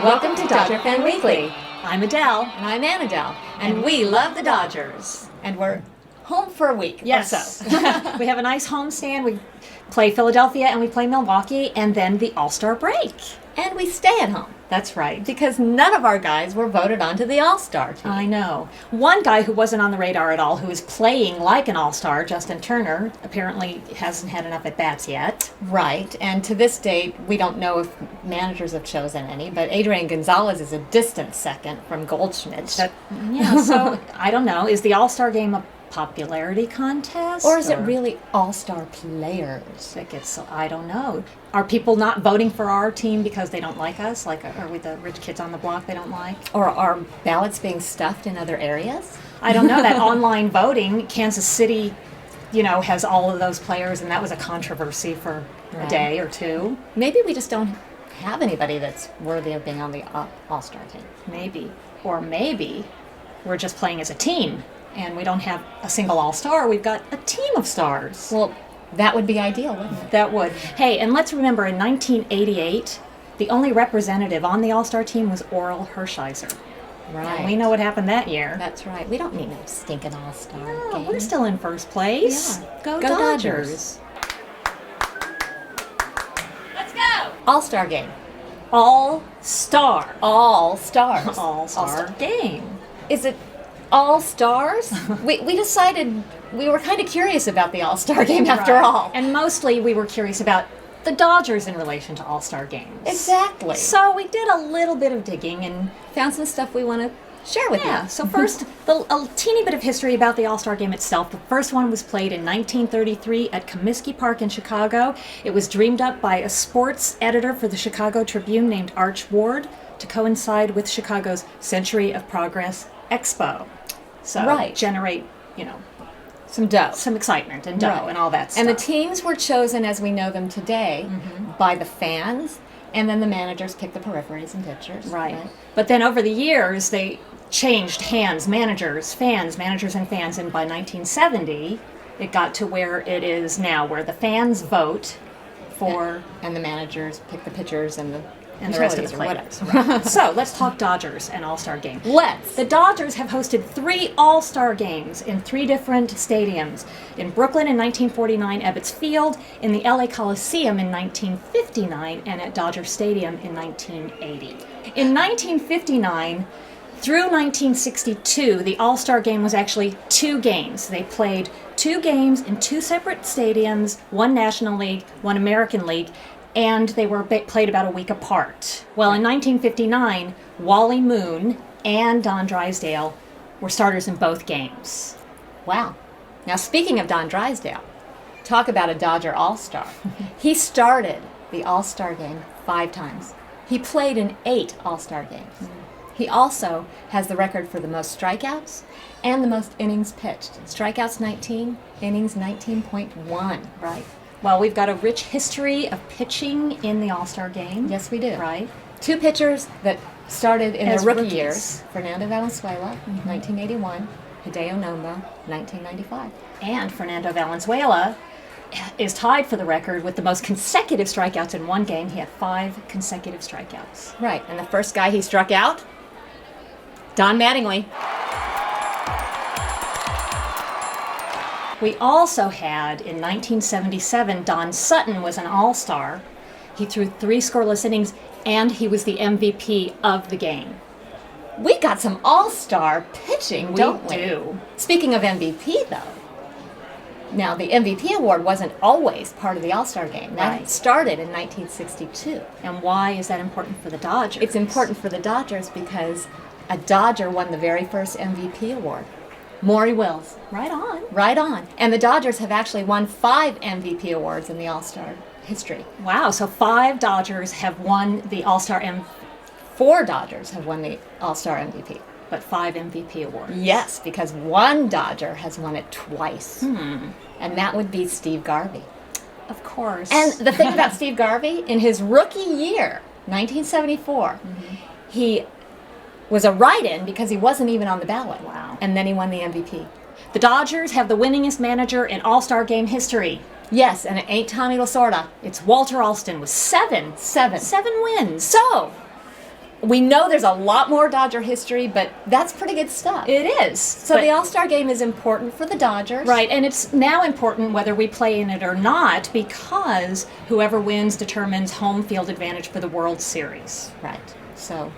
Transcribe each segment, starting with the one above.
Welcome to Dodger Fan Weekly. I'm Adele. And I'm Anadel. And we love the Dodgers. And we're home for a week. Yes. Or so. We have a nice homestand. We play Philadelphia and we play Milwaukee, and then the All-Star break. And we stay at home. That's right. Because none of our guys were voted onto the All-Star team. I know. One guy who wasn't on the radar at all, who is playing like an All-Star, Justin Turner, apparently hasn't had enough at-bats yet. Right. And to this date, we don't know if managers have chosen any, but Adrian Gonzalez is a distant second from Goldschmidt. So I don't know. Is the All-Star game a popularity contest? Or is it really All-Star players? I don't know. Are people not voting for our team because they don't like us? Like, are we the rich kids on the block they don't like? Or are ballots being stuffed in other areas? I don't know. That online voting, Kansas City, has all of those players, and that was a controversy for a day or two. Maybe we just don't have anybody that's worthy of being on the All-Star team. Maybe. Or maybe we're just playing as a team, and we don't have a single All-Star. We've got a team of stars. Well, that would be ideal, wouldn't it? That would. Hey, and let's remember, in 1988, the only representative on the All-Star team was Orel Hershiser. Right. And we know what happened that year. That's right. We don't need no stinking All-Star game. We're still in first place. Yeah. Go Dodgers. Let's go! All-Star game. All-Star. All-Stars. All-Star game. Is it all stars? we decided we were kind of curious about the All-Star game after all. And mostly we were curious about the Dodgers in relation to All-Star games. Exactly. So we did a little bit of digging and found some stuff we want to share with you. So first, a teeny bit of history about the All-Star game itself. The first one was played in 1933 at Comiskey Park in Chicago. It was dreamed up by a sports editor for the Chicago Tribune named Arch Ward to coincide with Chicago's Century of Progress Expo. So generate, some dough. Some excitement and dough and all that stuff. And the teams were chosen as we know them today by the fans, and then the managers picked the peripheries and pitchers. Right. But then over the years, they changed hands, managers and fans, and by 1970, it got to where it is now, where the fans vote for... And the managers pick the pitchers and the rest of the players. Right. So let's talk Dodgers and All-Star game. The Dodgers have hosted 3 All-Star games in 3 different stadiums. In Brooklyn in 1949, Ebbets Field, in the LA Coliseum in 1959, and at Dodger Stadium in 1980. In 1959 through 1962, the All-Star game was actually 2 games. They played 2 games in 2 separate stadiums, one National League, one American League, and they were played about a week apart. Well, in 1959, Wally Moon and Don Drysdale were starters in both games. Wow. Now, speaking of Don Drysdale, talk about a Dodger All-Star. He started the All-Star game 5 times. He played in 8 All-Star games. He also has the record for the most strikeouts and the most innings pitched. Strikeouts 19, innings 19.1. Right. Well, we've got a rich history of pitching in the All-Star game. Yes, we do. Right. 2 pitchers that started in their rookie rookies. Years. Fernando Valenzuela, 1981. Hideo Nomo, 1995. And Fernando Valenzuela is tied for the record with the most consecutive strikeouts in one game. He had 5 consecutive strikeouts. Right. And the first guy he struck out, Don Mattingly. We also had, in 1977, Don Sutton was an All-Star. He threw 3 scoreless innings, and he was the MVP of the game. We got some All-Star pitching, don't we? We do. Speaking of MVP, though, now the MVP award wasn't always part of the All-Star game. That started in 1962. And why is that important for the Dodgers? It's important for the Dodgers because a Dodger won the very first MVP award. Maury Wills. Right on. Right on. And the Dodgers have actually won 5 MVP awards in the All-Star history. Wow, so 5 Dodgers have won the All-Star 4 Dodgers have won the All-Star MVP. But 5 MVP awards. Yes, because 1 Dodger has won it twice. And that would be Steve Garvey. Of course. And the thing about Steve Garvey, in his rookie year, 1974, he was a write-in because he wasn't even on the ballot. Wow. And then he won the MVP. The Dodgers have the winningest manager in All-Star game history. Yes, and it ain't Tommy Lasorda. It's Walter Alston with 7 7. 7 wins. So, we know there's a lot more Dodger history, but that's pretty good stuff. It is. So the All-Star Game is important for the Dodgers. Right, and it's now important whether we play in it or not because whoever wins determines home field advantage for the World Series. Right. So,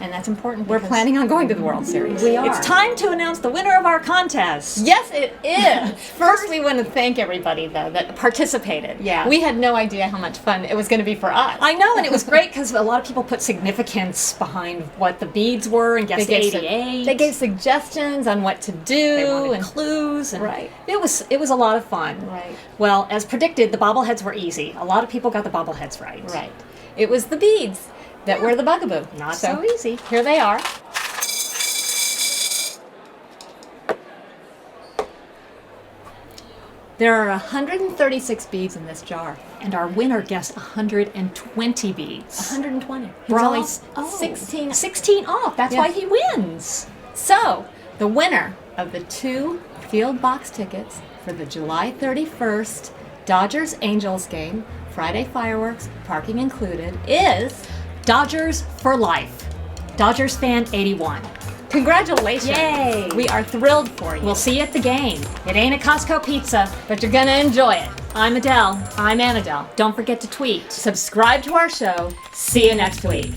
and that's important. We're because planning on going to the World Series. We are. It's time to announce the winner of our contest. Yes, it is. First, we want to thank everybody, though, that participated. Yeah. We had no idea how much fun it was going to be for us. I know, and it was great because a lot of people put significance behind what the beads were and guessed 88. They gave suggestions on what to do. They wanted and clues. And Right. It was a lot of fun. Right. Well, as predicted, the bobbleheads were easy. A lot of people got the bobbleheads right. Right. It was the beads that were the bugaboo. Not so easy. Here they are. There are 136 beads in this jar. And our winner guessed 120 beads. 120. We're He's only only 16. 16 off. That's why Yes. he wins. So, the winner of the 2 field box tickets for the July 31st Dodgers-Angels game, Friday fireworks, parking included, is Dodgers for life. Dodgers fan 81. congratulations. Yay. We are thrilled for you. We'll see you at the game. It ain't a Costco pizza. But you're going to enjoy it. I'm Adele. I'm Anadel. Don't forget to tweet. Subscribe to our show. See you next week.